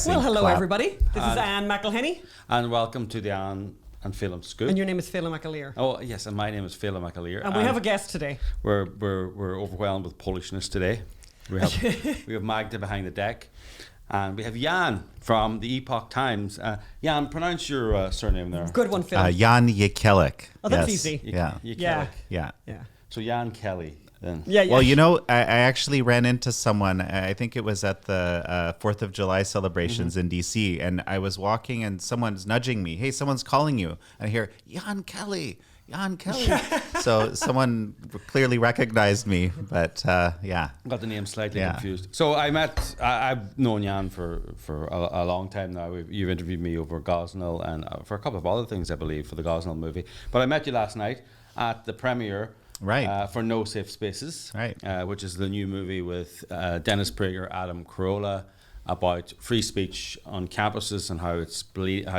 Well, hello everybody. This is Ann McElhinney. And welcome to the Ann Phelim Scoop. And your name is Phelim McAleer. Oh yes, and my name is Phelim McAleer. And we have a guest today. We're overwhelmed with Polishness today. We have Magda behind the deck. And we have Jan from the Epoch Times. Jan, pronounce your surname there. Good one, Phil. Jan Jekielek. Oh, that's easy. Yeah. Yeah. So Jan Kelly then. Yeah. Well, you know, I actually ran into someone, I think it was at the 4th of July celebrations in D.C., and I was walking and someone's nudging me. Hey, someone's calling you. And I hear, Jan Kelly. So someone clearly recognized me, but yeah. Got the name slightly confused. So I've known Jan for a long time now. You've interviewed me over Gosnell and for a couple of other things, I believe, for the Gosnell movie. But I met you last night at the premiere for No Safe Spaces, which is the new movie with Dennis Prager, Adam Corolla, about free speech on campuses and how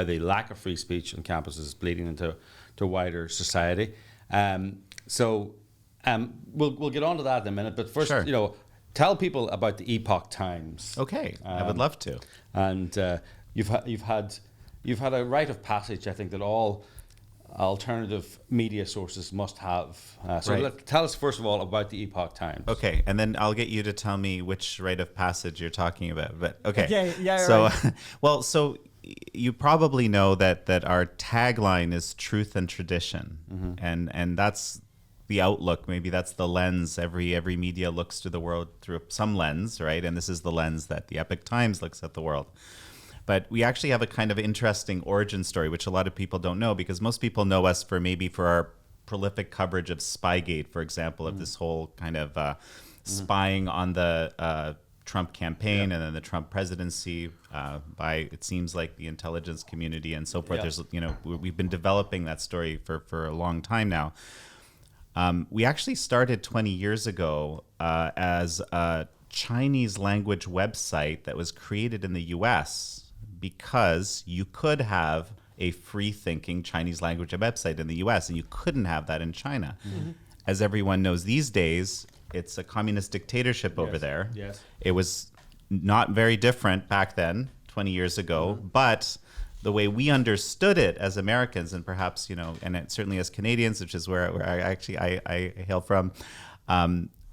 the lack of free speech on campuses is bleeding into wider society. We'll get on to that in a minute, but first, tell people about the Epoch Times. Okay, I would love to. And you've had a rite of passage, I think, that all alternative media sources must have. Tell us first of all about the Epoch Times. Okay, and then I'll get you to tell me which rite of passage you're talking about. But okay, So you probably know that our tagline is truth and tradition, and that's the outlook. Maybe that's the lens every media looks to the world through some lens, right? And this is the lens that the Epoch Times looks at the world. But we actually have a kind of interesting origin story, which a lot of people don't know, because most people know us for our prolific coverage of Spygate, for example, of this whole kind of spying on the Trump campaign and then the Trump presidency by, it seems like, the intelligence community and so forth. There's, we've been developing that story for a long time now. We actually started 20 years ago as a Chinese language website that was created in the US because you could have a free-thinking Chinese language website in the US and you couldn't have that in China. As everyone knows these days, it's a communist dictatorship over there. Yes. It was not very different back then, 20 years ago, but the way we understood it as Americans, and perhaps, and certainly as Canadians, which is where I hail from,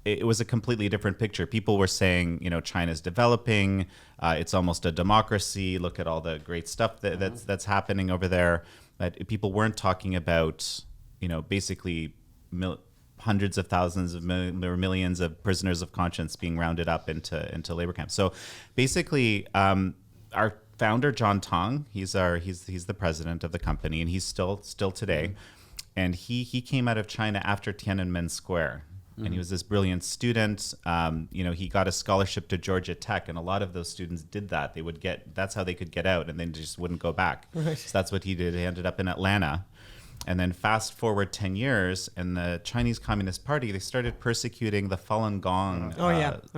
it was a completely different picture. People were saying, China's developing, it's almost a democracy, look at all the great stuff that's happening over there. But people weren't talking about, basically hundreds of thousands of millions of prisoners of conscience being rounded up into labor camps. So basically, our founder, John Tong, he's the president of the company, and he's still today. And he came out of China after Tiananmen Square. And he was this brilliant student. He got a scholarship to Georgia Tech, and a lot of those students did that. That's how they could get out, and then just wouldn't go back. Right. So that's what he did. He ended up in Atlanta. And then fast forward 10 years, and the Chinese Communist Party, they started persecuting the Falun Gong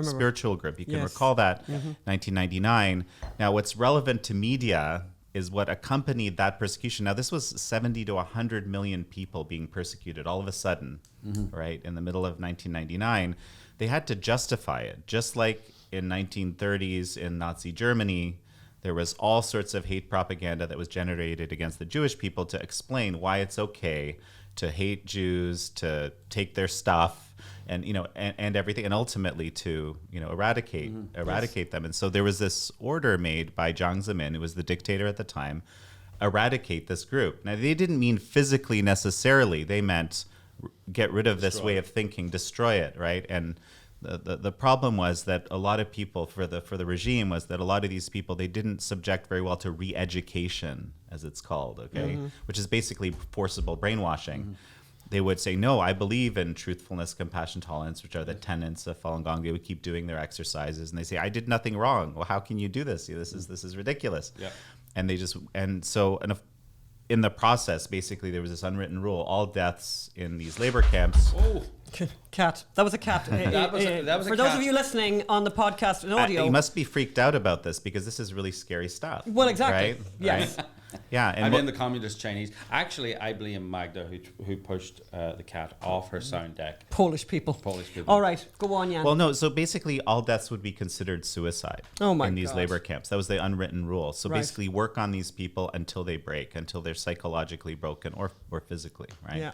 spiritual group. You can recall that, 1999. Now, what's relevant to media is what accompanied that persecution. Now, this was 70 to 100 million people being persecuted all of a sudden, right, in the middle of 1999. They had to justify it. Just like in 1930s in Nazi Germany, there was all sorts of hate propaganda that was generated against the Jewish people to explain why it's okay to hate Jews, to take their stuff, and and everything, and ultimately to eradicate them. And so there was this order made by Jiang Zemin, who was the dictator at the time, eradicate this group. Now, they didn't mean physically necessarily; they meant get rid of this way of thinking, destroy it, right? And the problem was that a lot of people for the regime was that a lot of these people, they didn't subject very well to re-education, as it's called, which is basically forcible brainwashing. They would say, no, I believe in truthfulness, compassion, tolerance, which are the tenets of Falun Gong. They would keep doing their exercises, and they say, I did nothing wrong. Well, how can you do this? This is ridiculous. Yeah. And so in the process, basically, there was this unwritten rule: all deaths in these labor camps. Oh, cat! That was a cat. That was for those of you listening on the podcast and audio, you must be freaked out about this because this is really scary stuff. Well, exactly. Right? Yes. Right? Yeah, I blame the communist Chinese. Actually, I blame Magda, who pushed the cat off her sound deck. Polish people. All right, go on, Jan. Well, no, so basically all deaths would be considered suicide in these labor camps. That was the unwritten rule. So basically work on these people until they break, until they're psychologically broken or physically, right? Yeah.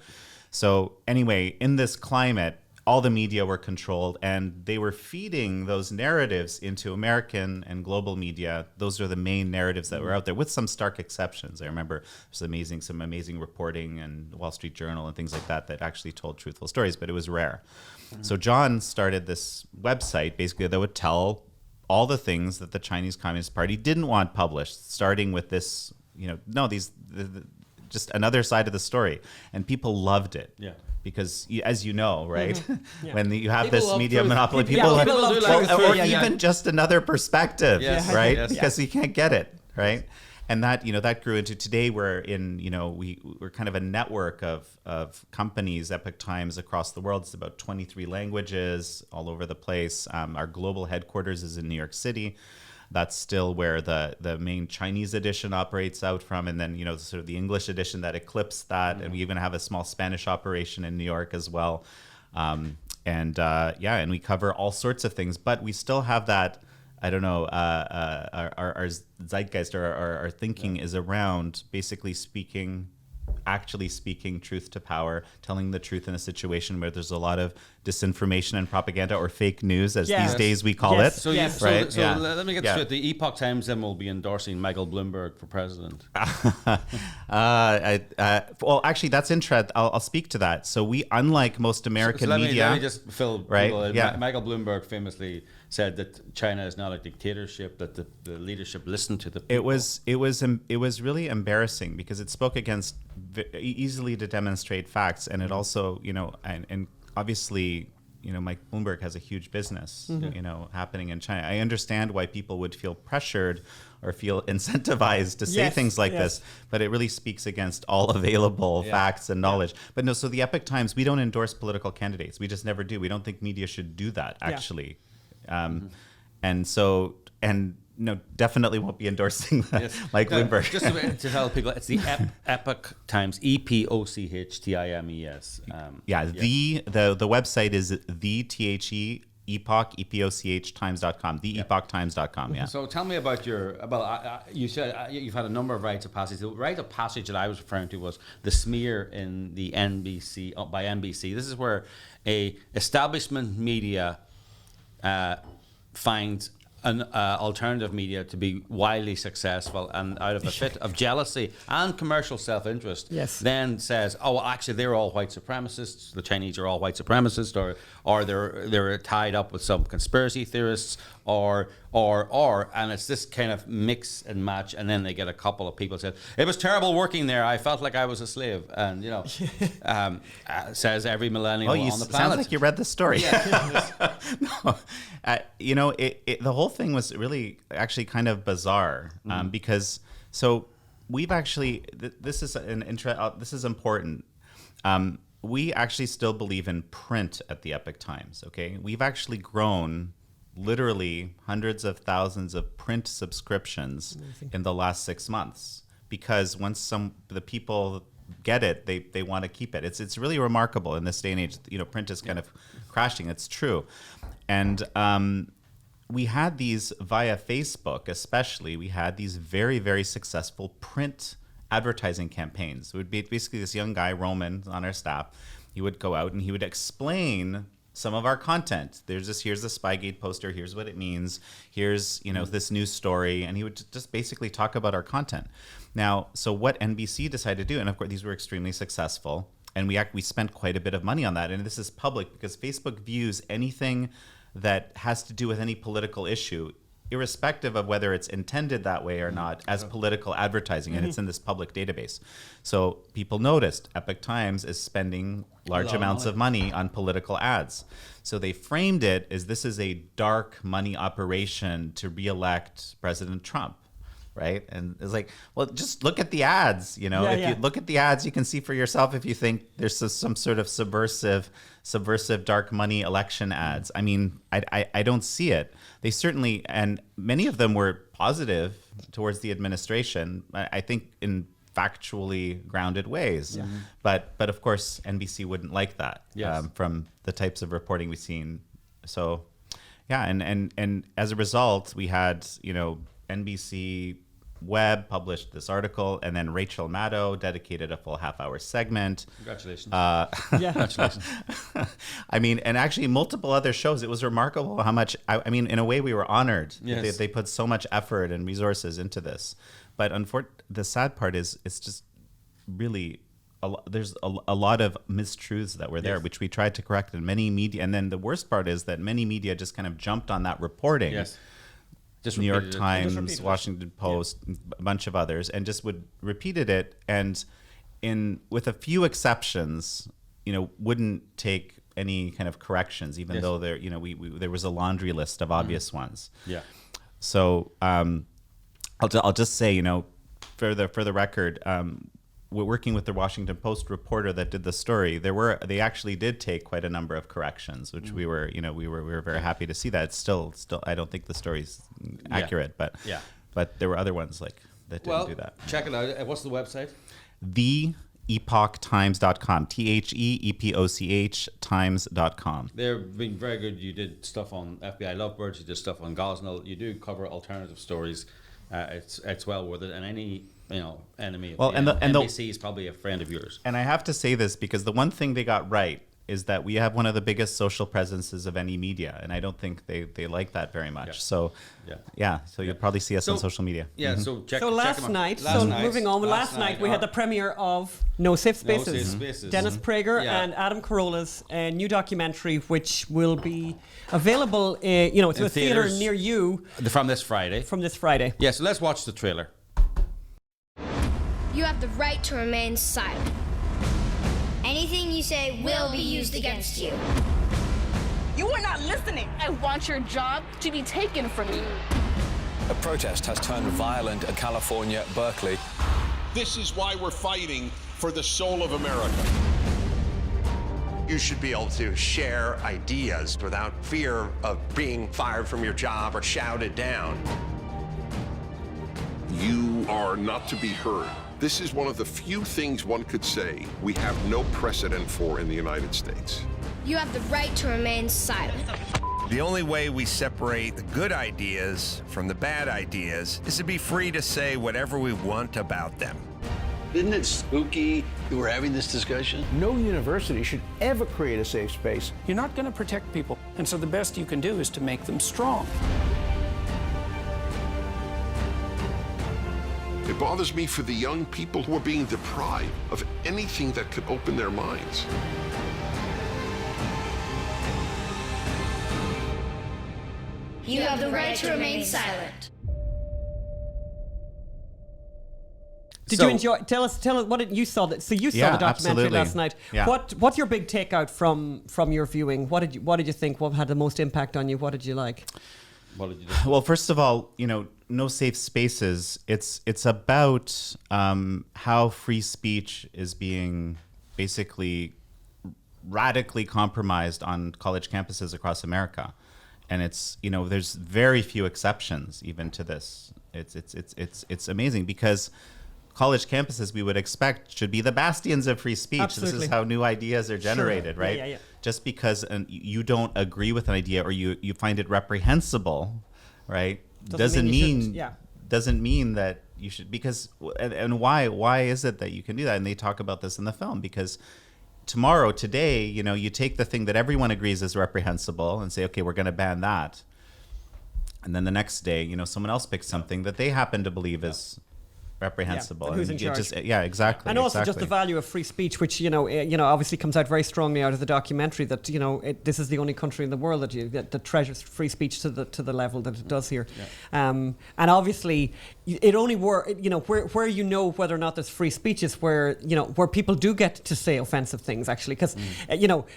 So anyway, in this climate, all the media were controlled, and they were feeding those narratives into American and global media. Those are the main narratives that were out there, with some stark exceptions. I remember there's some amazing reporting and Wall Street Journal and things like that actually told truthful stories, but it was rare. So John started this website basically that would tell all the things that the Chinese Communist Party didn't want published, starting with this, just another side of the story, and people loved it. Yeah. Because, as you know, right, when you have this media monopoly, people love even just another perspective, right? Because you can't get it, right? And that grew into today. We're we're kind of a network of companies, Epoch Times, across the world. It's about 23 languages all over the place. Our global headquarters is in New York City. That's still where the main Chinese edition operates out from, and then sort of the English edition that eclipsed that, and we even have a small Spanish operation in New York as well, and we cover all sorts of things, but we still have that. I don't know. Our zeitgeist or our thinking is around basically actually speaking truth to power, telling the truth in a situation where there's a lot of disinformation and propaganda, or fake news, as these days we call it. So, let me get straight. The Epoch Times then will be endorsing Michael Bloomberg for president. Well, actually, that's interesting. I'll speak to that. So we, unlike most American media, let me just fill people in. Michael Bloomberg famously said that China is not a dictatorship, that the leadership listened to the people. It was really embarrassing, because it spoke against easily to demonstrate facts, and it also, and obviously, Mike Bloomberg has a huge business, happening in China. I understand why people would feel pressured or feel incentivized to say things like this, but it really speaks against all available facts and knowledge. But no, so the Epoch Times, we don't endorse political candidates. We just never do. We don't think media should do that, actually. No, definitely won't be endorsing Mike Bloomberg. Just to tell people, it's the Epoch Times, EPOCHTIMES. The website is Epoch, EPOCHtimes.com, epochtimes.com. Yeah. So tell me about you said you've had a number of rites of passage. The rite of passage that I was referring to was the smear in the NBC by NBC. This is where a establishment media finds an alternative media to be wildly successful, and out of a fit of jealousy and commercial self-interest, then says, "Oh, actually, they're all white supremacists. The Chinese are all white supremacists, or they're tied up with some conspiracy theorists, or, and it's this kind of mix and match, and then they get a couple of people said, it was terrible working there. I felt like I was a slave, and says every millennial on the planet. Sounds like you read the story. No, the whole thing was really actually kind of bizarre, because we've actually this is important. We actually still believe in print at the Epoch Times. Okay, we've actually grown literally hundreds of thousands of print subscriptions in the last 6 months, because once the people get it, they want to keep it. It's really remarkable in this day and age. Print is kind of crashing. It's true. And we had these via Facebook, especially. We had these very, very successful print advertising campaigns. It would be basically this young guy, Roman, on our staff. He would go out and he would explain some of our content. Here's the Spygate poster. Here's what it means. Here's this news story, and he would just basically talk about our content. Now, so what NBC decided to do, and of course these were extremely successful, and we spent quite a bit of money on that. And this is public, because Facebook views anything that has to do with any political issue, irrespective of whether it's intended that way or not, as political advertising, and it's in this public database. So people noticed Epoch Times is spending large amounts of money on political ads. So they framed it as this is a dark money operation to re-elect President Trump, right? And it's like, well, just look at the ads. You you look at the ads, you can see for yourself if you think there's some sort of subversive dark money election ads. I mean, I don't see it. They certainly, and many of them were positive towards the administration, I think in factually grounded ways. But of course, NBC wouldn't like that from the types of reporting we've seen. So, yeah, and as a result, we had, NBC Web published this article, and then Rachel Maddow dedicated a full half-hour segment. Congratulations. Congratulations. I mean, and actually multiple other shows. It was remarkable how much, I mean, in a way we were honored. Yes. They put so much effort and resources into this. But the sad part is it's just really, there's a lot of mistruths that were there, which we tried to correct in many media. And then the worst part is that many media just kind of jumped on that reporting. Yes. New York Times, Washington Post, a bunch of others, and just repeated it, and with a few exceptions, wouldn't take any kind of corrections, even though there was a laundry list of obvious ones. Yeah. So I'll just say, for the record, we're working with the Washington Post reporter that did the story. They actually did take quite a number of corrections, which we were very happy to see that. It's still I don't think the story's accurate, but there were other ones that didn't do that. Check it out. What's the website? TheEpochTimes.com. TheEpoch Times.com. They're being very good. You did stuff on FBI Lovebirds. You did stuff on Gosnell. You do cover alternative stories. It's well worth it. And any enemy of NBC is probably a friend of yours. And I have to say this because the one thing they got right is that we have one of the biggest social presences of any media, and I don't think they like that very much. Yeah. So you'll probably see us on social media. Yeah. Mm-hmm. So last night. Moving on. Last night we had the premiere of No Safe Spaces. No Safe Spaces. Dennis Prager and Adam Carolla's new documentary, which will be available. To a theater near you from this Friday. Yeah. So let's watch the trailer. You have the right to remain silent. Anything you say will be used against you. You are not listening. I want your job to be taken from you. A protest has turned violent in California, Berkeley. This is why we're fighting for the soul of America. You should be able to share ideas without fear of being fired from your job or shouted down. You are not to be heard. This is one of the few things one could say we have no precedent for in the United States. You have the right to remain silent. The only way we separate the good ideas from the bad ideas is to be free to say whatever we want about them. Isn't it spooky that we're having this discussion? No university should ever create a safe space. You're not going to protect people, and so the best you can do is to make them strong. It bothers me for the young people who are being deprived of anything that could open their minds. You have the right to remain silent. Did you enjoy? Tell us what you saw. So you saw the documentary last night. Yeah. What's your big takeout from your viewing? What did you think? What had the most impact on you? What did you like? What did you do? Well, first of all, No Safe Spaces. It's about how free speech is being basically radically compromised on college campuses across America, and it's there's very few exceptions even to this. It's amazing because college campuses we would expect should be the bastions of free speech. Absolutely. This is how new ideas are generated, right? Yeah. Just because you don't agree with an idea or you find it reprehensible, right? Doesn't mean that you should, because why is it that you can do that? And they talk about this in the film because today, you take the thing that everyone agrees is reprehensible and say, okay, we're going to ban that. And then the next day, someone else picks something that they happen to believe is reprehensible. Yeah, who's in charge? Exactly. And also just the value of free speech, which obviously comes out very strongly out of the documentary. That this is the only country in the world that treasures free speech to the level that it does here. Yeah. And obviously, it only where you know whether or not there's free speech is where people do get to say offensive things, actually, because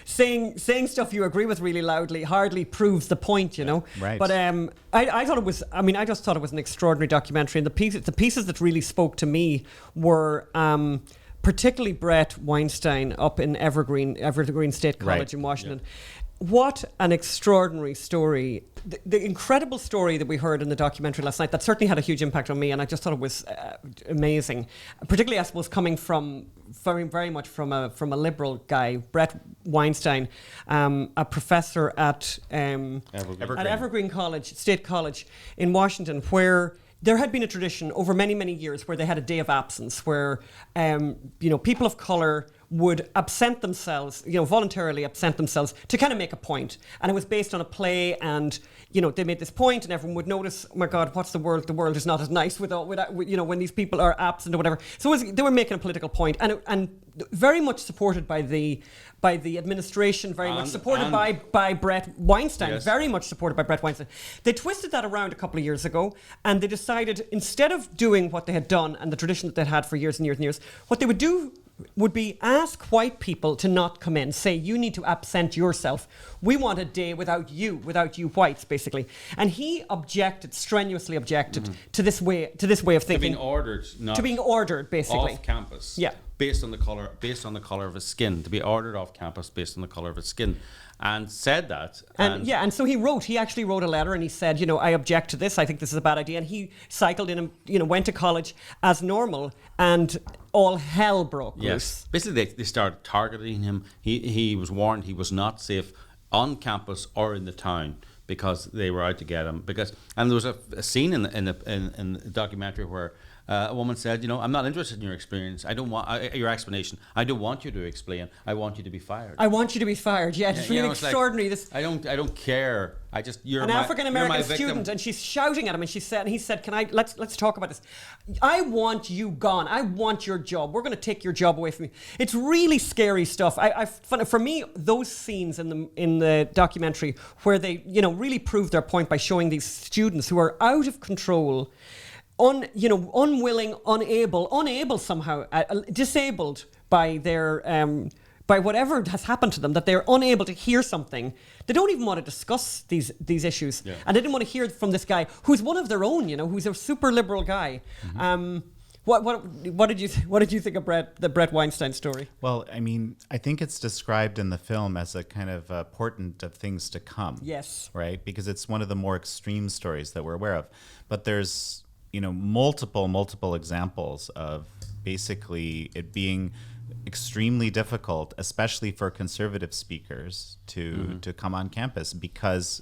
saying stuff you agree with really loudly hardly proves the point, Right. But I thought it was. I mean, I just thought it was an extraordinary documentary, and the pieces that really spoke to me were. Particularly Brett Weinstein up in Evergreen State College in Washington. Yeah. What an extraordinary story. The incredible story that we heard in the documentary last night, that certainly had a huge impact on me, and I just thought it was amazing. Particularly, I suppose, coming from very much from a liberal guy, Brett Weinstein, a professor at Evergreen State College in Washington, where there had been a tradition over many, many years where they had a day of absence where, people of colour would absent themselves, voluntarily absent themselves to kind of make a point. And it was based on a play, and, they made this point and everyone would notice, oh my God, what's the world? The world is not as nice without when these people are absent or whatever. So they were making a political point, and very much supported by the administration, very much supported by Brett Weinstein, very much supported by Brett Weinstein. They twisted that around a couple of years ago, and they decided, instead of doing what they had done and the tradition that they'd had for years and years and years, what they would do would be ask white people to not come in. Say, you need to absent yourself. We want a day without you whites, basically. And he strenuously objected to this way of thinking. To being ordered, basically. Off campus. Yeah. Based on the color of his skin, to be ordered off campus based on the color of his skin, and said that. And so he actually wrote a letter, and he said, I object to this. I think this is a bad idea. And he cycled in and went to college as normal, and all hell broke loose. Yes, basically they started targeting him. He was warned he was not safe on campus or in the town because they were out to get him. And there was a scene in the documentary where a woman said, I'm not interested in your experience. I don't want your explanation. I don't want you to explain. I want you to be fired. I want you to be fired. Yeah, it's really extraordinary. I don't care. You're an African American student, and she's shouting at him, and he said, "Can I? Let's talk about this. I want you gone. I want your job. We're going to take your job away from you." It's really scary stuff. For me, those scenes in the documentary where they really prove their point by showing these students who are out of control. Unwilling, unable somehow, disabled by their by whatever has happened to them, that they're unable to hear something. They don't even want to discuss these issues, and they didn't want to hear from this guy who's one of their own, who's a super liberal guy. Mm-hmm. What did you think of the Brett Weinstein story? Well, I mean, I think it's described in the film as a kind of portent of things to come. Yes, right, because it's one of the more extreme stories that we're aware of, but there's multiple examples of basically it being extremely difficult, especially for conservative speakers to come on campus because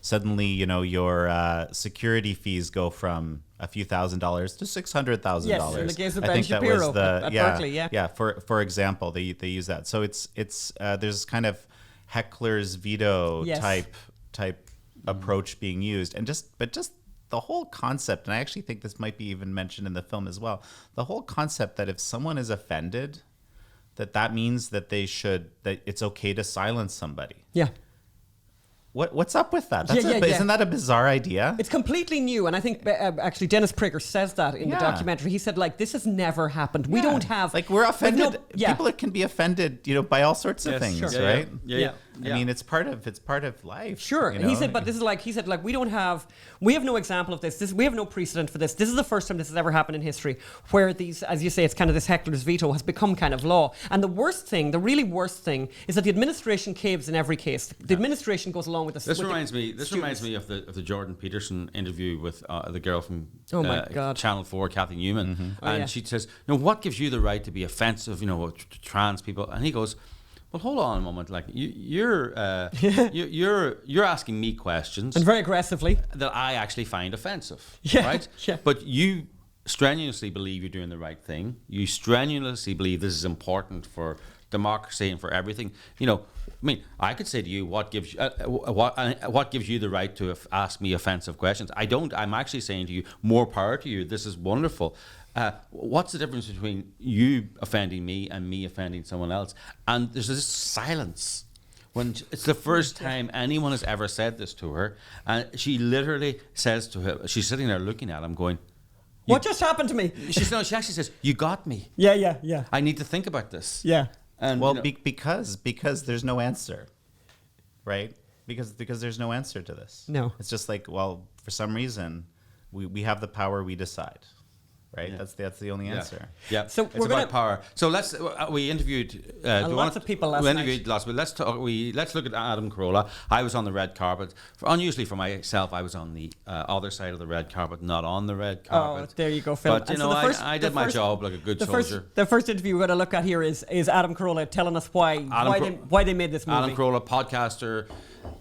suddenly your security fees go from a few $1,000s to $600,000. Yes, in the case of Ben Shapiro at Berkeley, yeah. For example, they use that. So it's there's kind of heckler's veto type approach being used, and just the whole concept, and I actually think this might be even mentioned in the film as well, the whole concept that if someone is offended, that means that that it's okay to silence somebody. Yeah. What's up with that? Isn't that a bizarre idea? It's completely new, and I think actually Dennis Prager says that in the documentary. He said, this has never happened. We don't have... we're offended. People can be offended, by all sorts of things, right? Yeah. I mean, it's part of life. Sure. And he said, but this is we have no example of this. We have no precedent for this. This is the first time this has ever happened in history where these, as you say, it's kind of this heckler's veto has become kind of law. And the really worst thing is that the administration caves in every case. The administration goes along with this. This reminds me of the Jordan Peterson interview with the girl from Channel 4, Kathy Newman. Mm-hmm. She says, what gives you the right to be offensive, to trans people? And he goes, well, hold on a moment. You're asking me questions, and very aggressively, that I actually find offensive, yeah, right? Yeah. But you strenuously believe you're doing the right thing. You strenuously believe this is important for democracy and for everything. I could say to you, what gives you the right to ask me offensive questions? I don't. I'm actually saying to you, more power to you. This is wonderful. What's the difference between you offending me and me offending someone else? And there's this silence when it's the first time anyone has ever said this to her, and she literally says to him, she's sitting there looking at him going, What just happened to me? She actually says, "You got me." Yeah. I need to think about this. Yeah. And well, because there's no answer, right? Because there's no answer to this. No. It's just like, well, for some reason, we have the power, we decide. Right, yeah. that's the only answer. Yeah, so it's about power. So we interviewed lots of people last night. Lots, but let's look at Adam Carolla. I was on the red carpet. Unusually for myself, I was on the other side of the red carpet, not on the red carpet. Oh, there you go, Phil. But I did my job like a good soldier. The first interview we're going to look at here is Adam Carolla telling us why they made this movie. Adam Carolla, podcaster,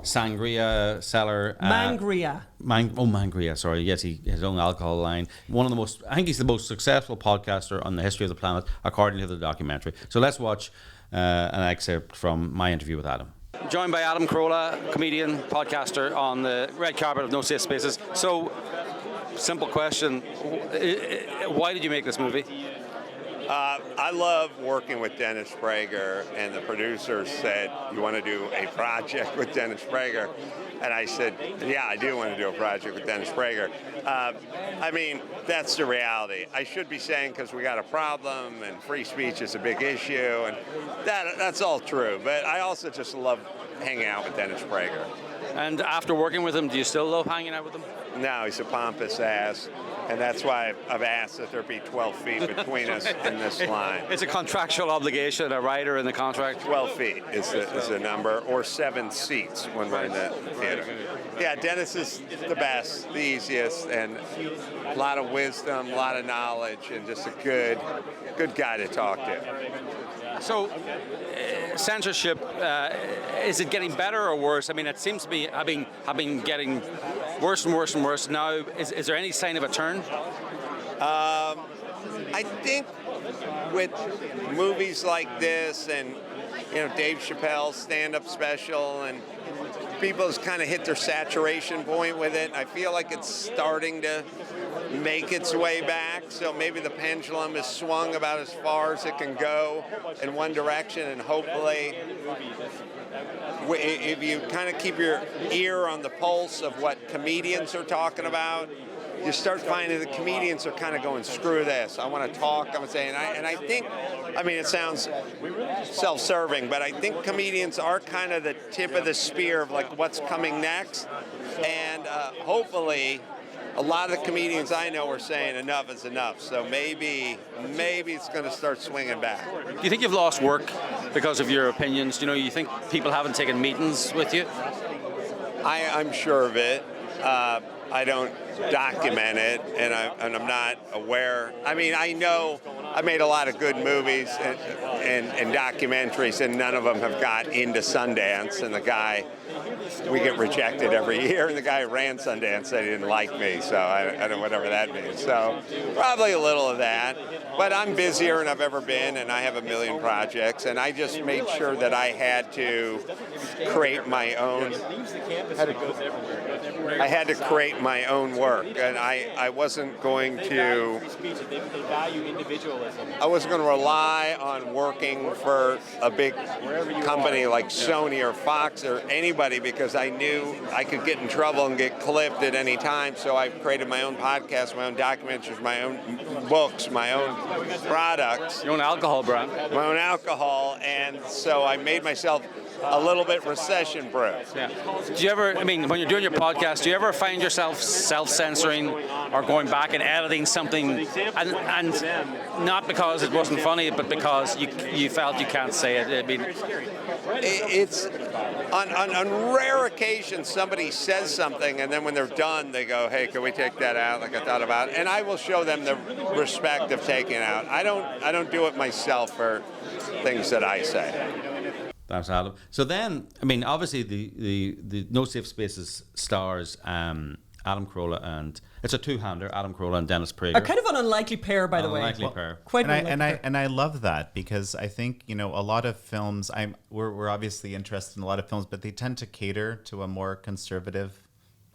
sangria seller, Mangria. Sorry, yes, he has his own alcohol line. I think he's the most successful podcaster on the history of the planet, according to the documentary. So let's watch an excerpt from my interview with Adam. Joined by Adam Carolla, comedian, podcaster, on the red carpet of No Safe Spaces. So, simple question: why did you make this movie? I love working with Dennis Prager, and the producers said, "You want to do a project with Dennis Prager?" And I said, "Yeah, I do want to do a project with Dennis Prager." I mean, that's the reality. I should be saying because we got a problem and free speech is a big issue, and that's all true. But I also just love hanging out with Dennis Prager. And after working with him, do you still love hanging out with him? No, he's a pompous ass. And that's why I've asked that there be 12 feet between us in this line. It's a contractual obligation, a writer in the contract? 12 feet is the number, or 7 seats when we're in the theater. Yeah, Dennis is the best, the easiest, and a lot of wisdom, a lot of knowledge, and just a good guy to talk to. So, censorship, is it getting better or worse? I mean, it seems to be have been getting worse and worse and worse. Now, is there any sign of a turn? I think with movies like this and, Dave Chappelle's stand-up special, and people's kind of hit their saturation point with it, I feel like it's starting to make its way back. So maybe the pendulum is swung about as far as it can go in one direction, and hopefully if you kind of keep your ear on the pulse of what comedians are talking about, you start finding the comedians are kind of going, screw this, I want to talk, I'm saying, and I think, it sounds self-serving, but I think comedians are kind of the tip of the spear of like what's coming next, and hopefully a lot of the comedians I know are saying enough is enough, so maybe it's going to start swinging back. Do you think you've lost work because of your opinions? You think people haven't taken meetings with you? I'm sure of it. I don't document it, and I'm not aware. I know I made a lot of good movies and documentaries, and none of them have got into Sundance, and we get rejected every year, and the guy who ran Sundance said he didn't like me, so I don't know, whatever that means. So probably a little of that. But I'm busier than I've ever been, and I have a million projects, and I just made sure that I had to create my own. I had to create my own work, and I wasn't going to. I wasn't going to rely on working for a big company like Sony or Fox or anybody, because I knew I could get in trouble and get clipped at any time. So I created my own podcast, my own documentaries, my own books, my own products. Your own alcohol brand. My own alcohol, and so I made myself a little bit recession-proof. Yeah. Do you ever, when you're doing your podcast, do you ever find yourself self-censoring or going back and editing something, and not because it wasn't funny, but because you felt you can't say it? It's on rare occasions somebody says something, and then when they're done, they go, "Hey, can we take that out?" Like I thought about it, and I will show them the respect of taking it out. I don't do it myself for things that I say. Thanks, Adam. So then, obviously the No Safe Spaces stars Adam Carolla, and it's a two-hander, Adam Carolla and Dennis Prager. A kind of an unlikely pair, by the way. Unlikely pair. Quite and I love that, because I think, a lot of films, we're obviously interested in a lot of films, but they tend to cater to a more conservative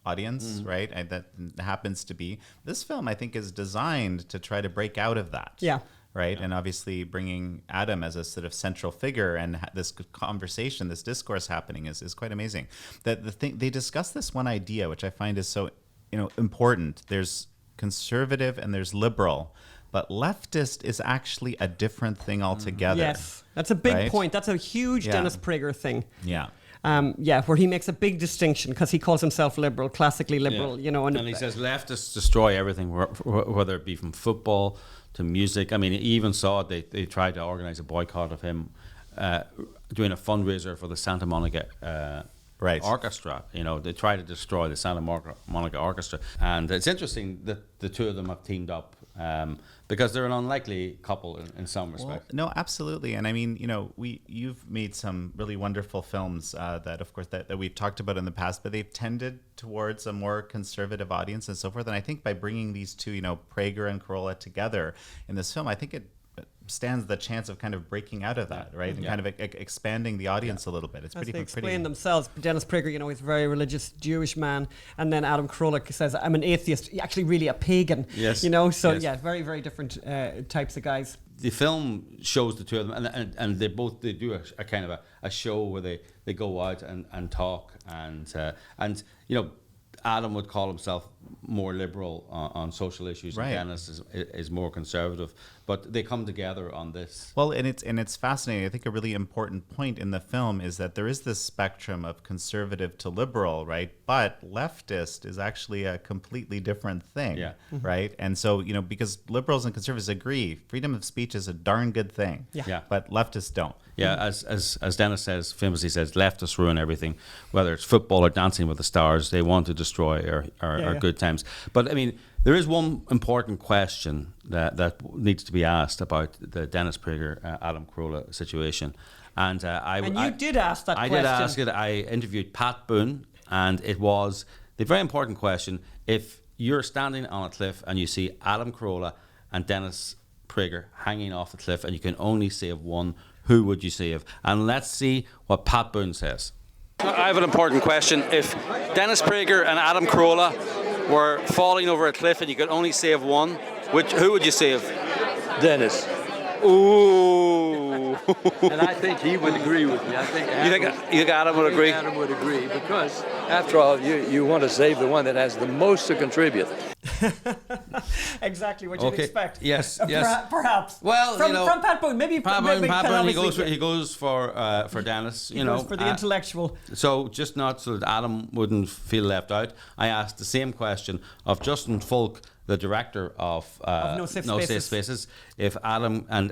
audience, right? And that happens to be. This film, I think, is designed to try to break out of that. Yeah. Right. Yeah. And obviously bringing Adam as a sort of central figure, and this conversation, this discourse happening is quite amazing. That the thing, they discuss this one idea, which I find is so, important. There's conservative and there's liberal. But leftist is actually a different thing altogether. Yes, that's a big point. That's a huge Dennis Prager thing. Yeah. Where he makes a big distinction because he calls himself liberal, classically liberal, you know. And he says leftists destroy everything, whether it be from football to music. I mean, he even saw it. They tried to organize a boycott of him doing a fundraiser for the Santa Monica Orchestra. You know, they tried to destroy the Santa Monica Orchestra. And it's interesting that the two of them have teamed up. Because they're an unlikely couple in some respect. No, absolutely. And I mean, you know, you've made some really wonderful films that, of course, that we've talked about in the past, but they've tended towards a more conservative audience and so forth. And I think by bringing these two, you know, Prager and Carolla together in this film, I think it stands the chance of kind of breaking out of that, right? And kind of expanding the audience a little bit. It's pretty. They explain themselves. Dennis Prager, you know, he's a very religious Jewish man, and then Adam Carolla says, "I'm an atheist." Actually, really a pagan. Yes. You know, so very, very different types of guys. The film shows the two of them, and they do a kind of a show where they go out and talk, and you know, Adam would call himself more liberal on social issues, and Dennis is more conservative. But they come together on this. Well, and it's fascinating. I think a really important point in the film is that there is this spectrum of conservative to liberal, right? But leftist is actually a completely different thing, right? And so, you know, because liberals and conservatives agree, freedom of speech is a darn good thing. Yeah. But leftists don't. Yeah, as Dennis says, famously says, leftists ruin everything, whether it's football or Dancing with the Stars. They want to destroy our good times. But I mean, there is one important question that needs to be asked about the Dennis Prager, Adam Carolla situation. And you did ask that question. I did ask it. I interviewed Pat Boone, and it was the very important question. If you're standing on a cliff and you see Adam Carolla and Dennis Prager hanging off the cliff and you can only save one, who would you save? And let's see what Pat Boone says. I have an important question. If Dennis Prager and Adam Carolla were falling over a cliff and you could only save one, who would you save? Dennis. Ooh. And I think he would agree with me. You think Adam would agree? Adam would agree because, after all, you want to save the one that has the most to contribute. Exactly what you'd expect. Yes. Perhaps. Well, from Pat Boone, maybe Pat Boone, he goes for Dennis. He goes for the intellectual. So just not so that Adam wouldn't feel left out, I asked the same question of Justin Folk, the director of No Safe Spaces, if Adam and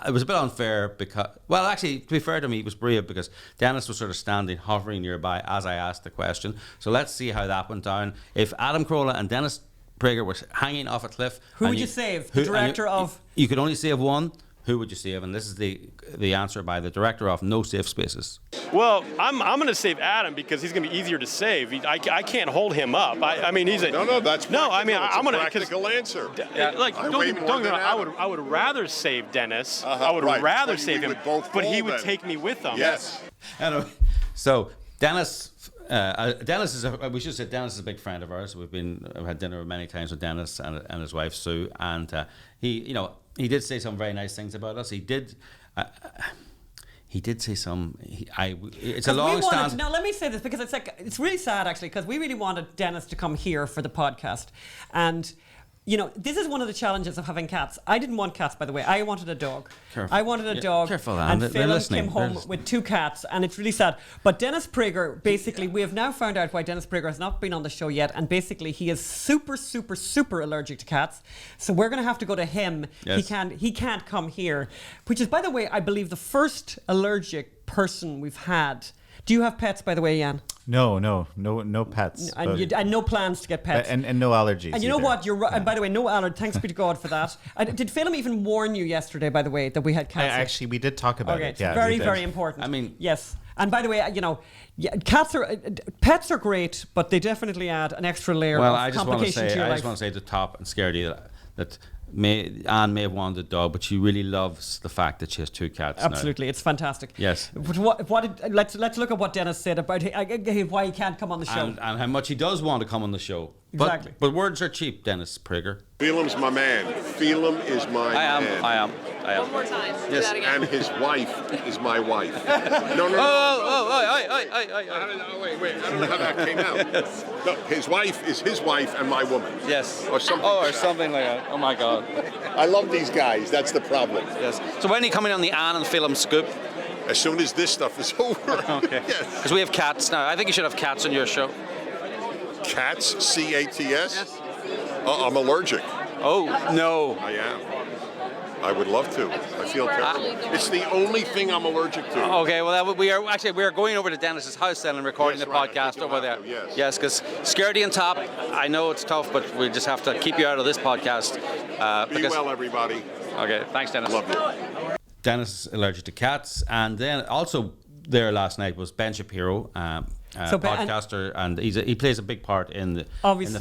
it was a bit unfair because, well, actually, to be fair to me, it was brave because Dennis was sort of standing, hovering nearby as I asked the question. So let's see how that went down. If Adam Carolla and Dennis Prager were hanging off a cliff, who would you save? The director of? You could only save one. Who would you save? And this is the answer by the director of No Safe Spaces. Well, I'm going to save Adam because he's going to be easier to save. I can't hold him up. I mean, he's a that's practical. No. I mean, I'm going to practical answer. Don't get me wrong. I would rather save Dennis. I would rather save him, but he would take me with him. Yes. Anyway, so Dennis is we should say Dennis is a big friend of ours. I've had dinner many times with Dennis and his wife Sue, and he did say some very nice things about us. He did say some. It's a long stand. Now let me say this because it's really sad actually because we really wanted Dennis to come here for the podcast, and you know, this is one of the challenges of having cats. I didn't want cats, by the way. I wanted a dog. Careful. I wanted a dog. Careful, Ann. And Phelim came home with 2 cats, and it's really sad. But Dennis Prager, basically, we have now found out why Dennis Prager has not been on the show yet, and basically he is super, super, super allergic to cats. So we're going to have to go to him. Yes. He can't come here, which is, by the way, I believe the first allergic person we've had. Do you have pets, by the way, Jan? No pets. And no plans to get pets. And no allergies. And you know what? You're right. And by the way, no allergies. Thanks be to God for that. Did Phelim even warn you yesterday, by the way, that we had cats? Actually, we did talk about it. Yeah, very, very important. I mean, yes. And by the way, pets are great, but they definitely add an extra layer of complication to your life. I just want to say at the top and scare you that Anne may have wanted a dog, but she really loves the fact that she has 2 cats. Absolutely, now. It's fantastic. Yes. But let's look at what Dennis said about why he can't come on the show and how much he does want to come on the show. Exactly. But words are cheap, Dennis Prager. Phelim's my man. Phelim is my man. I am. One more time. Yes, Do that again. and his wife is my wife. No. Wait. I don't know how that came out. No, his wife is his wife and my woman. Yes. Or something. Or something like that. Oh my God. I love these guys. That's the problem. Yes. So when are you coming on the Ann Phelim Scoop? As soon as this stuff is over. Okay. Yes. Because we have cats now. I think you should have cats on your show. Cats, C-A-T-S? Yes. I'm allergic. Oh, no. I am. I would love to. I feel terrible. It's the only thing I'm allergic to. Okay, well, we are going over to Dennis's house then and recording the podcast over there. Yes, because Scaredy and Top, I know it's tough, but we just have to keep you out of this podcast. Be well, everybody. Okay, thanks, Dennis. Love you. Dennis is allergic to cats, and then also there last night was Ben Shapiro, podcaster, and he plays a big part in the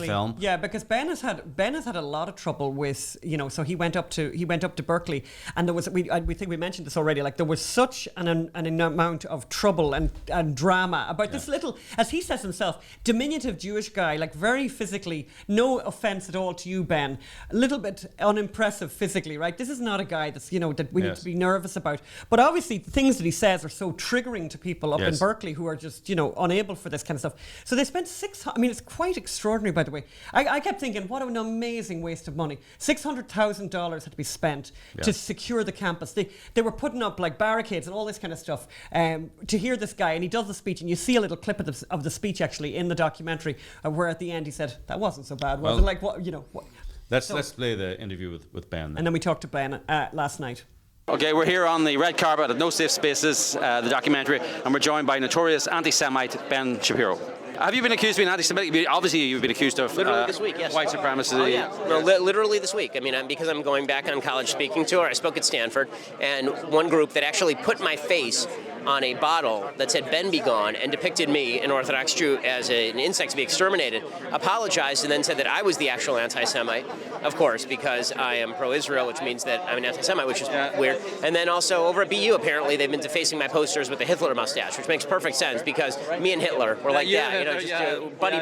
film. Yeah, because Ben has had a lot of trouble with, so he went up to Berkeley, and there was we think we mentioned this already. Like there was such an amount of trouble and drama about this little, as he says himself, diminutive Jewish guy, like very physically. No offense at all to you, Ben. A little bit unimpressive physically, right? This is not a guy that's that we need to be nervous about. But obviously, the things that he says are so triggering to people up in Berkeley who are just unable for this kind of stuff. So they spent it's quite extraordinary, by the way. I kept thinking, what an amazing waste of money. $600,000 had to be spent to secure the campus. They were putting up like barricades and all this kind of stuff to hear this guy, and he does the speech, and you see a little clip of the speech actually in the documentary where at the end he said, that wasn't so bad, was it? Like, what, what? Let's play the interview with Ben. And then we talked to Ben last night. Okay, we're here on the red carpet at No Safe Spaces, the documentary, and we're joined by notorious anti-Semite Ben Shapiro. Have you been accused of being anti-Semitic? Obviously, you've been accused of literally this week, yes. White supremacy. Oh, yeah. Well, literally this week. I mean, because I'm going back on college speaking tour. I spoke at Stanford, and one group that actually put my face on a bottle that said "Ben be gone" and depicted me, an Orthodox Jew, as an insect to be exterminated, apologized and then said that I was the actual anti-Semite, of course, because I am pro-Israel, which means that I'm an anti-Semite, which is weird. And then also over at BU, apparently, they've been defacing my posters with the Hitler mustache, which makes perfect sense because me and Hitler were like that,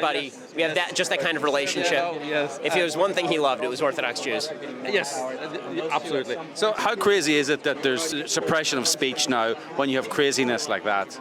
buddy. We have that kind of relationship. If it was one thing he loved, it was Orthodox Jews. Yes, absolutely. So how crazy is it that there's suppression of speech now when you have craziness like that?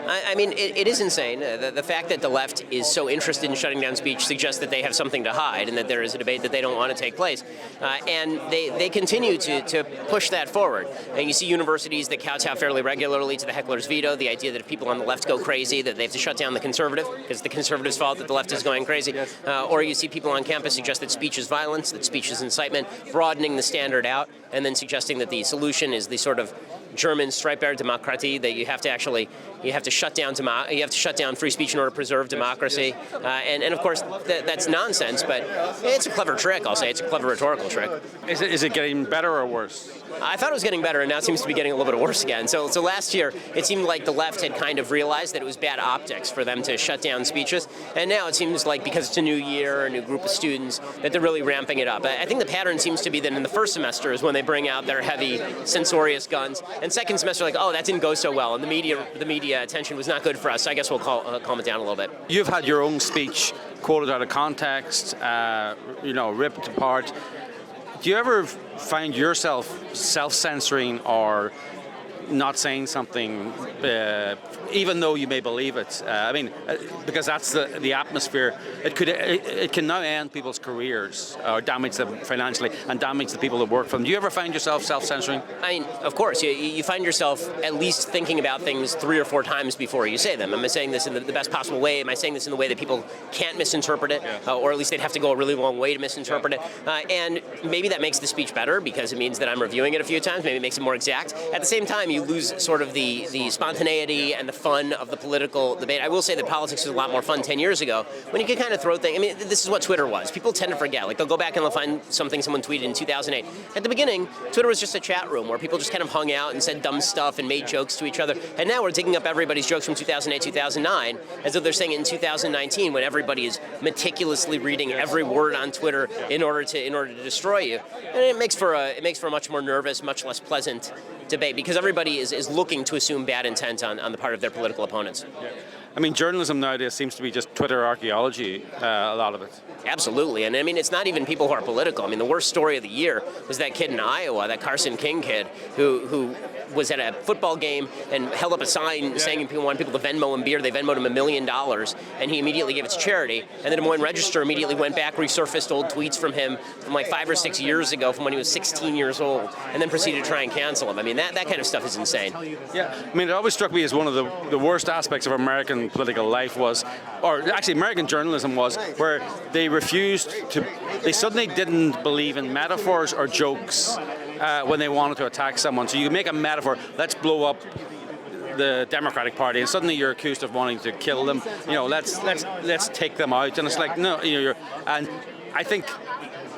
I mean, it is insane. The fact that the left is so interested in shutting down speech suggests that they have something to hide and that there is a debate that they don't want to take place. And they continue to push that forward. And you see universities that kowtow fairly regularly to the heckler's veto, the idea that if people on the left go crazy, that they have to shut down the conservative, because it's the conservative's fault that the left is going crazy. Or you see people on campus suggest that speech is violence, that speech is incitement, broadening the standard out, and then suggesting that the solution is the sort of German Streitbare Demokratie, that you have to shut down free speech in order to preserve democracy, and of course that's nonsense. But it's a clever trick. I'll say it's a clever rhetorical trick. Is it getting better or worse? I thought it was getting better, and now it seems to be getting a little bit worse again. So last year, it seemed like the left had kind of realized that it was bad optics for them to shut down speeches, and now it seems like because it's a new year, a new group of students, that they're really ramping it up. I think the pattern seems to be that in the first semester is when they bring out their heavy, censorious guns, and second semester, like, oh, that didn't go so well, and the media attention was not good for us, so I guess we'll calm it down a little bit. You've had your own speech quoted out of context, ripped apart. Do you ever find yourself self-censoring or not saying something, even though you may believe it? Because that's the atmosphere. It can now end people's careers or damage them financially and damage the people that work for them. Do you ever find yourself self-censoring? I mean, of course. You find yourself at least thinking about things 3 or 4 times before you say them. Am I saying this in the best possible way? Am I saying this in the way that people can't misinterpret it? Or at least they'd have to go a really long way to misinterpret it. And maybe that makes the speech better because it means that I'm reviewing it a few times. Maybe it makes it more exact. At the same time, you lose sort of the spontaneity and the fun of the political debate. I will say that politics was a lot more fun 10 years ago when you could kind of throw things. I mean, this is what Twitter was. People tend to forget. Like, they'll go back and they'll find something someone tweeted in 2008. At the beginning, Twitter was just a chat room where people just kind of hung out and said dumb stuff and made jokes to each other. And now we're digging up everybody's jokes from 2008, 2009, as though they're saying it in 2019 when everybody is meticulously reading every word on Twitter in order to destroy you. And it makes for a much more nervous, much less pleasant debate because everybody is looking to assume bad intent on the part of their political opponents. I mean, journalism nowadays seems to be just Twitter archaeology, a lot of it. Absolutely. And I mean, it's not even people who are political. I mean, the worst story of the year was that kid in Iowa, that Carson King kid, who was at a football game and held up a sign saying people wanted people to Venmo him beer. They Venmoed him $1 million, and he immediately gave it to charity. And the Des Moines Register immediately went back, resurfaced old tweets from him from like 5 or 6 years ago, from when he was 16 years old, and then proceeded to try and cancel him. I mean, that kind of stuff is insane. Yeah, I mean, it always struck me as one of the worst aspects of American political life was, or actually American journalism was, where they they suddenly didn't believe in metaphors or jokes when they wanted to attack someone. So you make a metaphor, let's blow up the Democratic Party, and suddenly you're accused of wanting to kill them. You know, let's take them out, and it's like, no, you know, and I think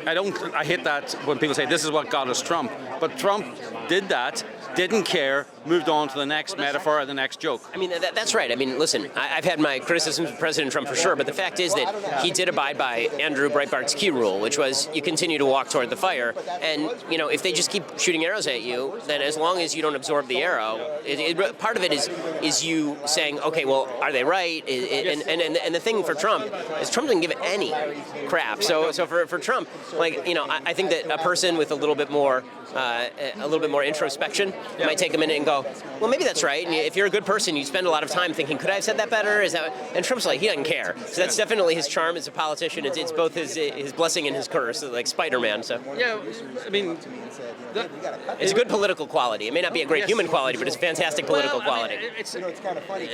I hate that when people say this is what got us Trump, but Trump did that, didn't care, moved on to the next metaphor or the next joke. I mean, that's right. I mean, listen, I've had my criticisms of President Trump for sure, but the fact is that he did abide by Andrew Breitbart's key rule, which was you continue to walk toward the fire. And, you know, if they just keep shooting arrows at you, then as long as you don't absorb the arrow, part of it is you saying, okay, well, are they right? And the thing for Trump is Trump didn't give any crap. So for Trump, like, you know, I think that a person with a little bit more introspection might take a minute and go, well, maybe that's right. And if you're a good person, you spend a lot of time thinking, could I have said that better? And Trump's like, he doesn't care. So that's definitely his charm as a politician. It's both his blessing and his curse, like Spider-Man. So yeah, I mean, it's a good political quality. It may not be a great human quality, but it's a fantastic political quality. It's kind of funny.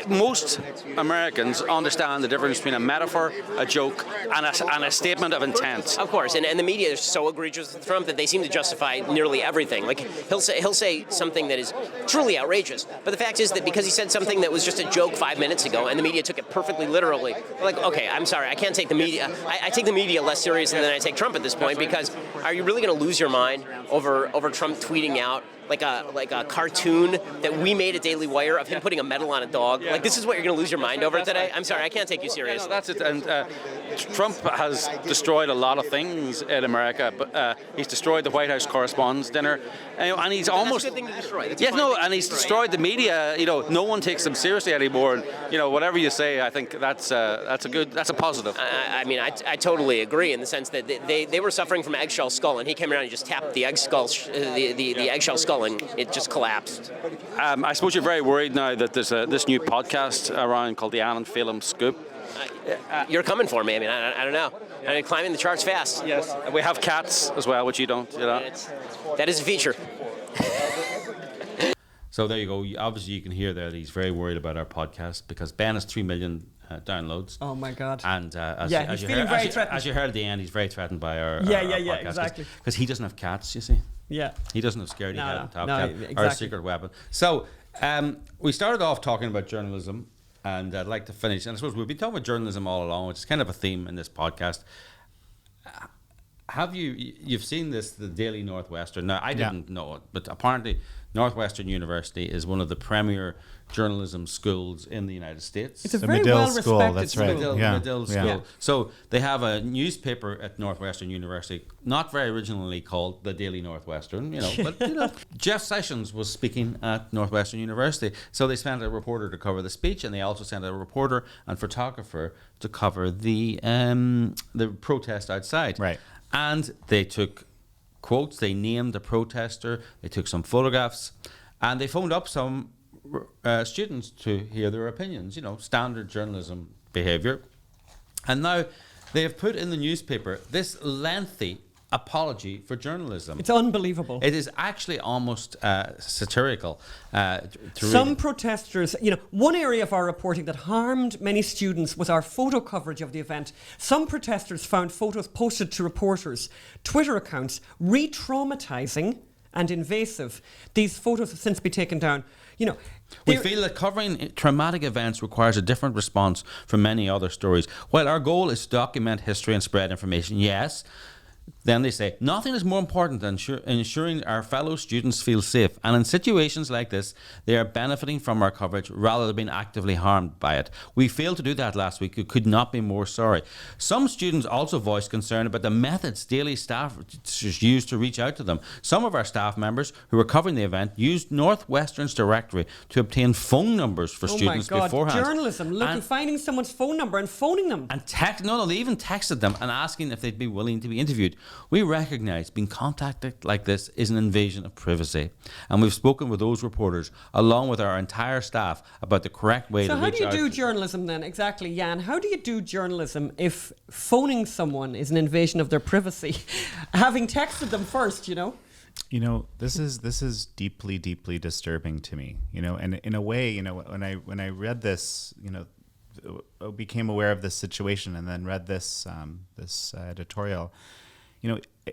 Most Americans understand the difference between a metaphor, a joke, and a statement of intent. Of course, and the media is so egregious with Trump that they seem to justify nearly everything. Like he'll say something that is truly outrageous, but the fact is that because he said something that was just a joke 5 minutes ago, and the media took it perfectly literally, like, okay, I'm sorry, I can't take the media. I take the media less seriously than I take Trump at this point, because are you really going to lose your mind over Trump tweeting out like a cartoon that we made at Daily Wire of him putting a medal on a dog? Like, this is what you're going to lose your mind over today? I'm sorry, I can't take you seriously. No, that's it. And Trump has destroyed a lot of things in America, but he's destroyed the White House Correspondents' Dinner, and he's almost... That's a good thing to destroy. And he's destroyed the media. You know, no one takes him seriously anymore. And, you know, whatever you say, I think that's a positive. I mean, I totally agree in the sense that they were suffering from eggshell skull, and he came around and just tapped the eggshell skull, and it just collapsed. I suppose you're very worried now that there's this new podcast around called the Ann Phelim Scoop. You're coming for me. I mean, I don't know. I mean, climbing the charts fast. Yes. We have cats as well, which you don't. You know. That is a feature. So there you go. Obviously, you can hear there that he's very worried about our podcast because Ben has 3 million downloads. Oh my God! And he's feeling very threatened. As you heard at the end, he's very threatened by our podcast exactly, because he doesn't have cats. You see. Yeah. He doesn't have scaredy cat and top cat exactly. or a secret weapon. So we started off talking about journalism, and I'd like to finish. And I suppose we've been talking about journalism all along, which is kind of a theme in this podcast. Have you've seen this, the Daily Northwestern? Now, I didn't know it, but apparently Northwestern University is one of the premier journalism schools in the United States. It's a very well-respected school. Medill School. Yeah. So they have a newspaper at Northwestern University, not very originally called the Daily Northwestern, you know, but you know, Jeff Sessions was speaking at Northwestern University, so they sent a reporter to cover the speech, and they also sent a reporter and photographer to cover the protest outside. Right. And they took quotes, they named the protester, they took some photographs, and they phoned up some students to hear their opinions, you know, standard journalism behavior. And now they have put in the newspaper this lengthy apology for journalism. It's unbelievable. It is actually almost satirical. Some protesters, you know, one area of our reporting that harmed many students was our photo coverage of the event. Some protesters found photos posted to reporters' Twitter accounts re-traumatizing and invasive. These photos have since been taken down. You know, we feel that covering traumatic events requires a different response from many other stories. While our goal is to document history and spread information, yes, Then they say, nothing is more important than ensuring our fellow students feel safe. And in situations like this, they are benefiting from our coverage rather than being actively harmed by it. We failed to do that last week. We could not be more sorry. Some students also voiced concern about the methods daily staff used to reach out to them. Some of our staff members who were covering the event used Northwestern's directory to obtain phone numbers for students beforehand. Journalism, finding someone's phone number and phoning them. And they even texted them and asking if they'd be willing to be interviewed. We recognise being contacted like this is an invasion of privacy. And we've spoken with those reporters, along with our entire staff, about the correct way to reach out. So how do you do journalism then? Exactly, Jan. How do you do journalism if phoning someone is an invasion of their privacy? Having texted them first, This is deeply, deeply disturbing to me. And in a way, when I read this, I became aware of this situation and then read this editorial.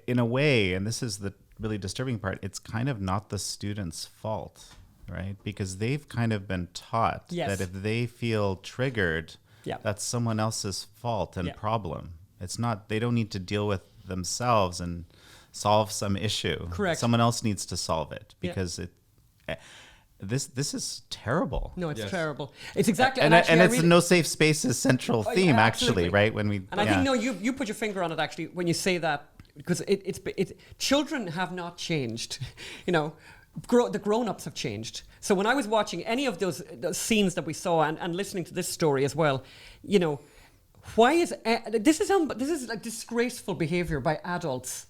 In a way, and this is the really disturbing part, it's kind of not the students' fault, right? Because they've kind of been taught that if they feel triggered, that's someone else's fault and problem. It's not, they don't need to deal with themselves and solve some issue. Correct. Someone else needs to solve it because this is terrible. No, it's terrible. It's exactly, and it's no safe spaces central theme, actually, right? When we I think you put your finger on it actually when you say that, because it's children have not changed, the grown-ups have changed. So when I was watching any of those scenes that we saw and listening to this story as well, why is this is like disgraceful behavior by adults.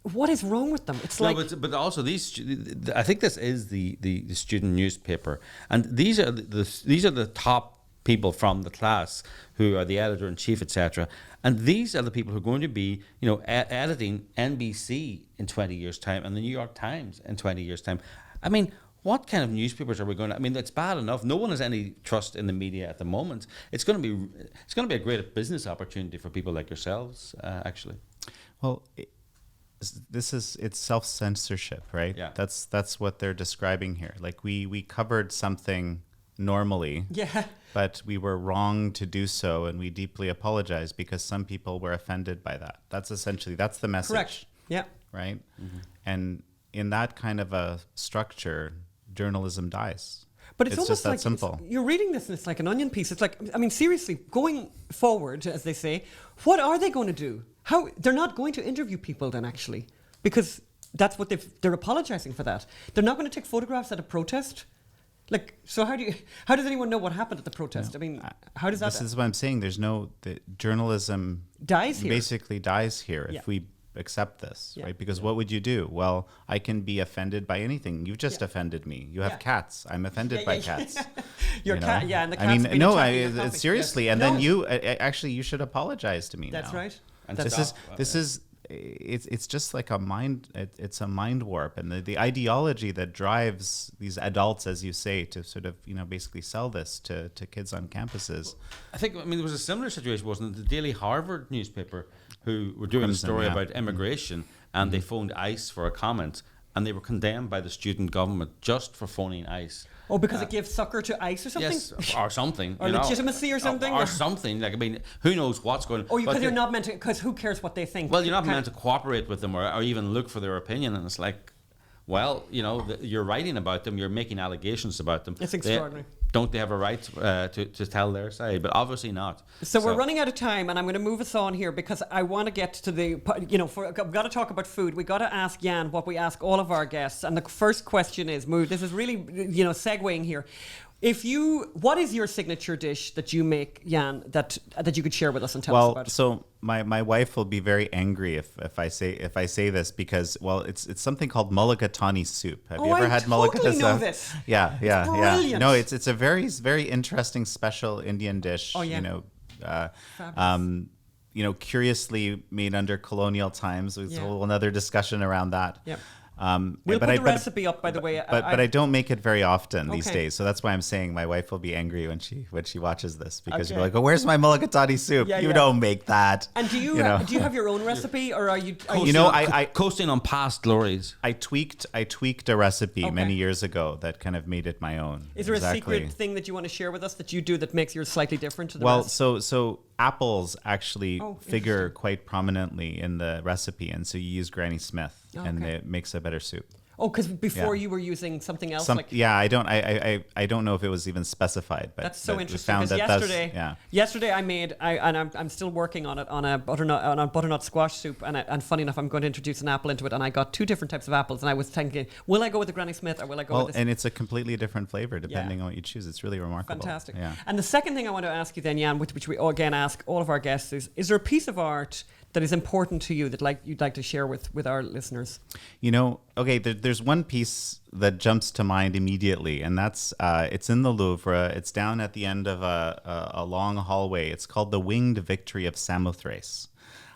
What is wrong with them? It's but also I think this is the student newspaper, and these are the top people from the class who are the editor in chief, etc. And these are the people who are going to be, editing NBC in 20 years' time and the New York Times in 20 years' time. I mean, what kind of newspapers are we going to? I mean, it's bad enough. No one has any trust in the media at the moment. It's going to be a great business opportunity for people like yourselves, actually. Well. It's self-censorship, right? Yeah. That's what they're describing here. Like we covered something normally, but we were wrong to do so, and we deeply apologize because some people were offended by that. That's the message. Correct. Yeah. Right? Mm-hmm. And in that kind of a structure, journalism dies. But it's almost just that like simple. You're reading this and it's like an onion piece. It's like, I mean, seriously, going forward, as they say, what are they going to do? They're not going to interview people then, actually, because that's what they're apologizing for that. They're not going to take photographs at a protest. Like, so how does anyone know what happened at the protest? I mean, how does that? This is what I'm saying. The journalism dies here. Basically dies here if we accept this, right? Because what would you do? Well, I can be offended by anything. You've just offended me. You have cats. I'm offended by cats. Your cat, and the cat's it's seriously. And then you should apologize to me. That's now. right. And it's just like a mind. It's a mind warp, and the ideology that drives these adults, as you say, to sort of basically sell this to kids on campuses. There was a similar situation, wasn't it? The Daily Harvard newspaper, who were doing a story about immigration, and they phoned ICE for a comment, and they were condemned by the student government just for phoning ICE. Oh, because it gives succor to ICE or something? Yes, or something. Or legitimacy or something? Or something. Like, I mean, who knows what's going on. Oh, because you're not meant to, because who cares what they think? Well, you're not meant to cooperate with them or even look for their opinion. And it's like, well, you're writing about them, you're making allegations about them. It's extraordinary. Don't they have a right to tell their side? But obviously not. So we're running out of time, and I'm going to move us on here because I want to get to I've got to talk about food. We've got to ask Jan what we ask all of our guests. And the first question is, this is really, segueing here. What is your signature dish that you make, Jan, that you could share with us and tell us about? So my wife will be very angry if I say this because it's something called mulligatawny soup. Have you ever had mulligatawny? I totally know this. Yeah. Brilliant. No, it's a very, very interesting special Indian dish. Oh yeah. Curiously made under colonial times. There's a whole another discussion around that. Yep. We'll put the recipe up, by the way. But I don't make it very often these days, so that's why I'm saying my wife will be angry when she watches this because she'll be like, "Oh, where's my mulligatawny soup? You don't make that." And do you have your own recipe, or are you? I coasting on past glories. I tweaked a recipe many years ago that kind of made it my own. Is there a secret thing that you want to share with us that you do that makes yours slightly different to the rest? rest? So apples actually figure quite prominently in the recipe, and so you use Granny Smith, and it makes a better soup. Oh, because before you were using something else. I don't know if it was even specified, but that's so interesting. Because yesterday I made, I'm still working on it on a butternut squash soup, and funny enough, I'm going to introduce an apple into it, and I got 2 different types of apples, and I was thinking, will I go with the Granny Smith or will I go with this? And it's a completely different flavor depending on what you choose. It's really remarkable. Fantastic. Yeah. And the second thing I want to ask you then, Jan, which we again ask all of our guests is there a piece of art that is important to you that you'd like to share with our listeners? There's one piece that jumps to mind immediately, and that's it's in the Louvre. It's down at the end of a long hallway. It's called The Winged Victory of Samothrace.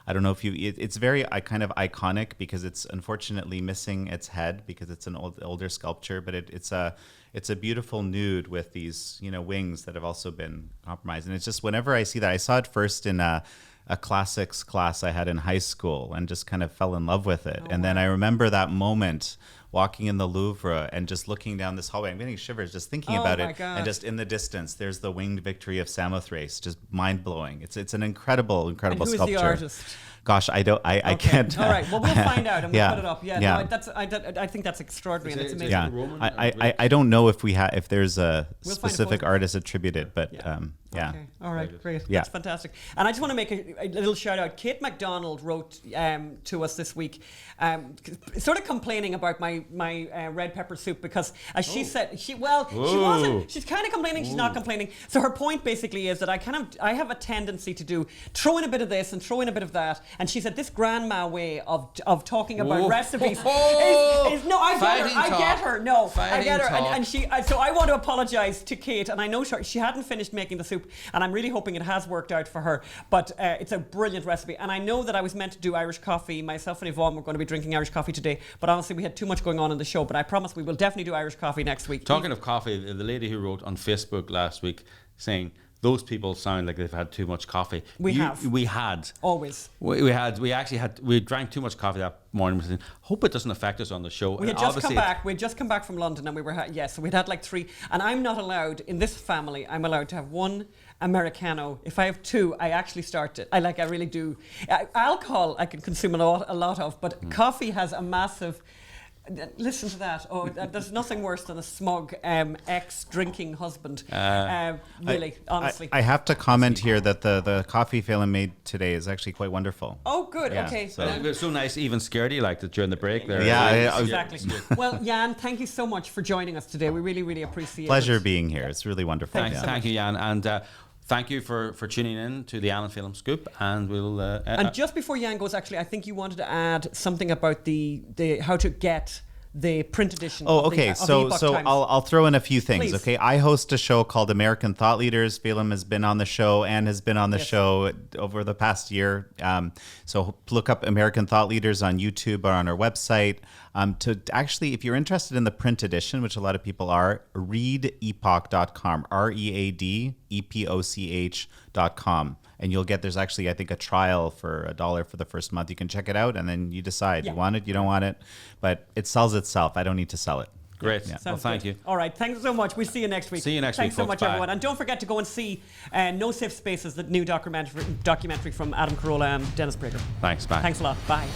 I don't know if it's very kind of iconic because it's unfortunately missing its head because it's an older sculpture, but it's a beautiful nude with these wings that have also been compromised. And it's just whenever I see that, I saw it first in a classics class I had in high school and just kind of fell in love with it. And then I remember that moment walking in the Louvre and just looking down this hallway. I'm getting shivers just thinking about it. God. And just in the distance, there's the Winged Victory of Samothrace, just mind-blowing. It's an incredible sculpture. Who is the artist? Gosh, I can't. All right, well, we'll find out and we'll put it up. I think that's extraordinary and it's amazing. Yeah, I don't know if there's a specific artist attributed, but Okay. All right, great. That's fantastic. And I just want to make a little shout out. Kate MacDonald wrote to us this week, sort of complaining about my red pepper soup because, as she said, she wasn't. She's kind of complaining. She's not complaining. So her point basically is that I have a tendency to throw in a bit of this and throw in a bit of that. And she said this grandma way of talking about recipes is no. I get her. No, I get her. And she. So I want to apologize to Kate. And I know she hadn't finished making the soup. And I'm really hoping it has worked out for her. But it's a brilliant recipe. And I know that I was meant to do Irish coffee. Myself and Yvonne were going to be drinking Irish coffee today. But honestly, we had too much going on in the show. But I promise we will definitely do Irish coffee next week. Talking of coffee, the lady who wrote on Facebook last week saying, those people sound like they've had too much coffee. We had. Always. We drank too much coffee that morning. We hope it doesn't affect us on the show. We had just come back. We had just come back from London and we were, so we'd had like 3. And I'm not allowed, in this family, I'm allowed to have 1 Americano. If I have 2, I actually start it. I really do. Alcohol I can consume a lot of, but coffee has a massive... Listen to that. There's nothing worse than a smug ex-drinking husband. Honestly. I have to comment here that the coffee Phelim made today is actually quite wonderful. Oh, good. Yeah, okay. It was so nice, even scared you liked it during the break there. Yeah, exactly. Well, Jan, thank you so much for joining us today. We really, really appreciate it. Pleasure being here. It's really wonderful. Thank you, Jan. And thank you for tuning in to the Ann Phelim Scoop, and we'll. And just before Jan goes, actually, I think you wanted to add something about the how to get the print edition. Oh, okay. So I'll throw in a few things. Please. Okay, I host a show called American Thought Leaders. Phelim has been on the show and has been on the show over the past year. So look up American Thought Leaders on YouTube or on our website. To actually, if you're interested in the print edition, which a lot of people are, readepoch.com, READEPOCH.com. And you'll get, there's actually, I think, a trial for $1 for the first month. You can check it out and then you decide you want it, you don't want it. But it sells itself. I don't need to sell it. Great. Yeah. Well, thank you. All right. Thanks so much. We'll see you next week. See you next week. Thanks so much, everyone. And don't forget to go and see No Safe Spaces, the new documentary from Adam Carolla and Dennis Prager. Thanks. Bye. Thanks a lot. Bye.